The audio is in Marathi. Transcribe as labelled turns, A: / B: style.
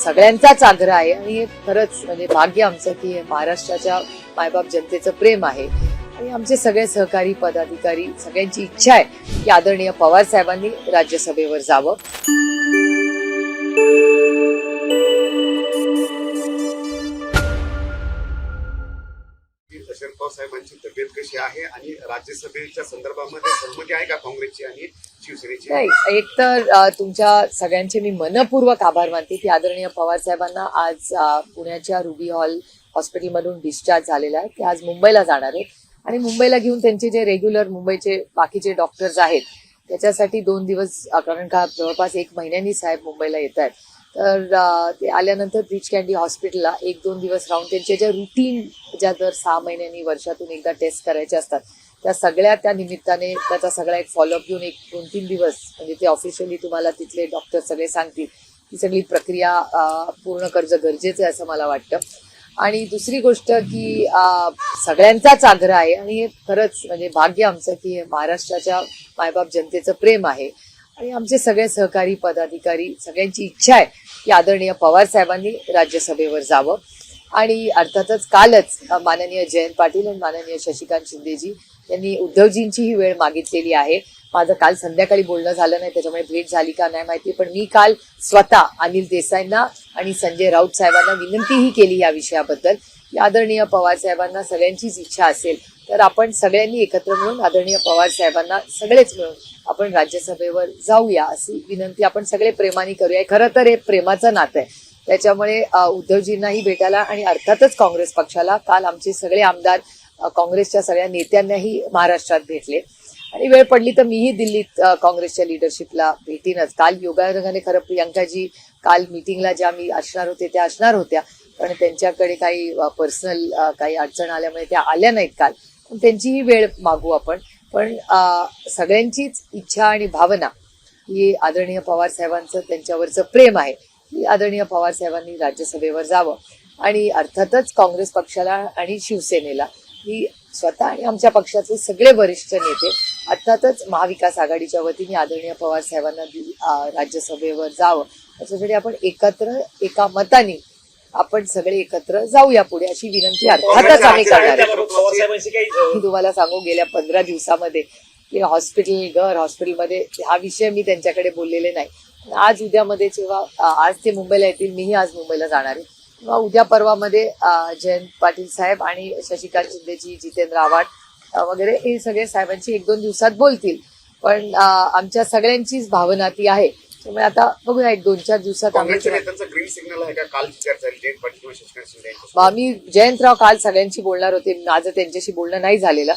A: सगळ्यांचाच आग्रह आहे आणि हे खरंच म्हणजे भाग्य आमचं की हे महाराष्ट्राच्या मायबाप जनतेचं प्रेम आहे आणि आमचे सगळे सहकारी पदाधिकारी सगळ्यांची इच्छा आहे की आदरणीय पवार साहेबांनी राज्यसभेवर जावं.
B: शरद पवार साहेबांची तब्येत कशी आहे आणि राज्यसभेच्या संदर्भामध्ये सहमती आहे का काँग्रेसची आणि शिवसेनेची?
A: नाही, एक तर तुमच्या सगळ्यांचे मी मनपूर्वक आभार मानते की आदरणीय पवार साहेबांना आज पुण्याच्या रुबी हॉल हॉस्पिटलमधून डिस्चार्ज झालेला आहे. ते आज मुंबईला जाणार आहेत आणि मुंबईला घेऊन त्यांचे जे रेग्युलर मुंबईचे बाकीचे डॉक्टर्स आहेत त्याच्यासाठी 2 दिवस, कारण का जवळपास 1 महिन्यांनी साहेब मुंबईला येत आहेत, तर ते आल्यानंतर ब्रीच कँडी हॉस्पिटलला 1-2 दिवस राहून त्यांच्या ज्या रुटीन ज्या दर 6 महिन्यांनी वर्षातून एकदा टेस्ट करायच्या असतात त्या सगळ्या त्या निमित्ताने त्याचा सगळा एक फॉलोअप घेऊन 1-2-3 दिवस म्हणजे ते ऑफिशियली तुम्हाला तिथले डॉक्टर सगळे सांगतील ही सगळी प्रक्रिया पूर्ण करणं गरजेचं आहे असं मला वाटतं. आणि दुसरी गोष्ट की सगळ्यांचाच आग्रह आहे आणि हे खरंच म्हणजे भाग्य आमचं की हे महाराष्ट्राच्या मायबाप जनतेचं प्रेम आहे आणि आमचे सगळे सहकारी पदाधिकारी सगळ्यांची इच्छा आहे की आदरणीय पवार साहेबांनी राज्यसभेवर जावं. आणि अर्थातच कालच माननीय जयंत पाटील आणि माननीय शशिकांत शिंदेजी यांनी उद्धवजींची ही वेळ मागितलेली आहे. माझं काल संध्याकाळी बोलणं झालं नाही त्याच्यामुळे भेट झाली का नाही माहिती, पण मी काल स्वतः अनिल देसाईंना आणि संजय राऊत साहेबांना विनंतीही केली या विषयाबद्दल की आदरणीय पवार साहेबांना सगळ्यांचीच इच्छा असेल तर आपण सगळ्यांनी एकत्र मिळून आदरणीय पवार साहेबांना सगळेच मिळून आपण राज्यसभेवर जाऊया अशी विनंती आपण सगळे प्रेमाने करूया. खरं तर हे प्रेमाचं नातं आहे, त्याच्यामुळे उद्धवजींनाही भेटायला आणि अर्थातच काँग्रेस पक्षाला काल आमचे सगळे आमदार काँग्रेसच्या सगळ्या नेत्यांनाही महाराष्ट्रात भेटले आणि वेळ पडली तर मीही दिल्लीत काँग्रेसच्या लिडरशिपला भेटीनच. काल योगायोगाने खरं प्रियंकाजी काल मीटिंगला ज्या मी असणार होते त्या असणार होत्या, पण त्यांच्याकडे काही पर्सनल काही अडचण आल्यामुळे त्या आल्या नाहीत काल, पण त्यांचीही वेळ मागू आपण. पण सगळ्यांचीच इच्छा आणि भावना ही आदरणीय पवार साहेबांचं त्यांच्यावरचं प्रेम आहे की आदरणीय पवार साहेबांनी राज्यसभेवर जावं. आणि अर्थातच काँग्रेस पक्षाला आणि शिवसेनेला ही स्वतः आणि आमच्या पक्षाचे सगळे वरिष्ठ नेते अर्थातच महाविकास आघाडीच्या वतीने आदरणीय पवार साहेबांना राज्यसभेवर जावं याच्यासाठी आपण एकत्र एका मताने आपण सगळे एकत्र जाऊया पुढे अशी विनंती अर्थातच आम्ही करणार आहे. मी तुम्हाला सांगू गेल्या 15 दिवसामध्ये की हॉस्पिटलमध्ये हा विषय मी त्यांच्याकडे बोललेले नाही. आज उद्यामध्ये जेव्हा आज ते मुंबईला येतील, मीही आज मुंबईला जाणार आहे, किंवा उद्या परवामध्ये जयंत पाटील साहेब आणि शशिकांत शिंदेजी, जितेंद्र आव्हाड वगैरे हे सगळे साहेबांची 1-2 दिवसात बोलतील. पण आमच्या सगळ्यांचीच भावना ती आहे, त्यामुळे आता बघूया 1-2-4 दिवसात आम्ही
B: ग्रीन सिग्नल आहे का? काल चर्चा झाली जयंत पाटील किंवा शशिकांत शिंदे.
A: मी जयंतराव काल सगळ्यांशी बोलणार होते, माझं त्यांच्याशी बोलणं नाही झालेलं.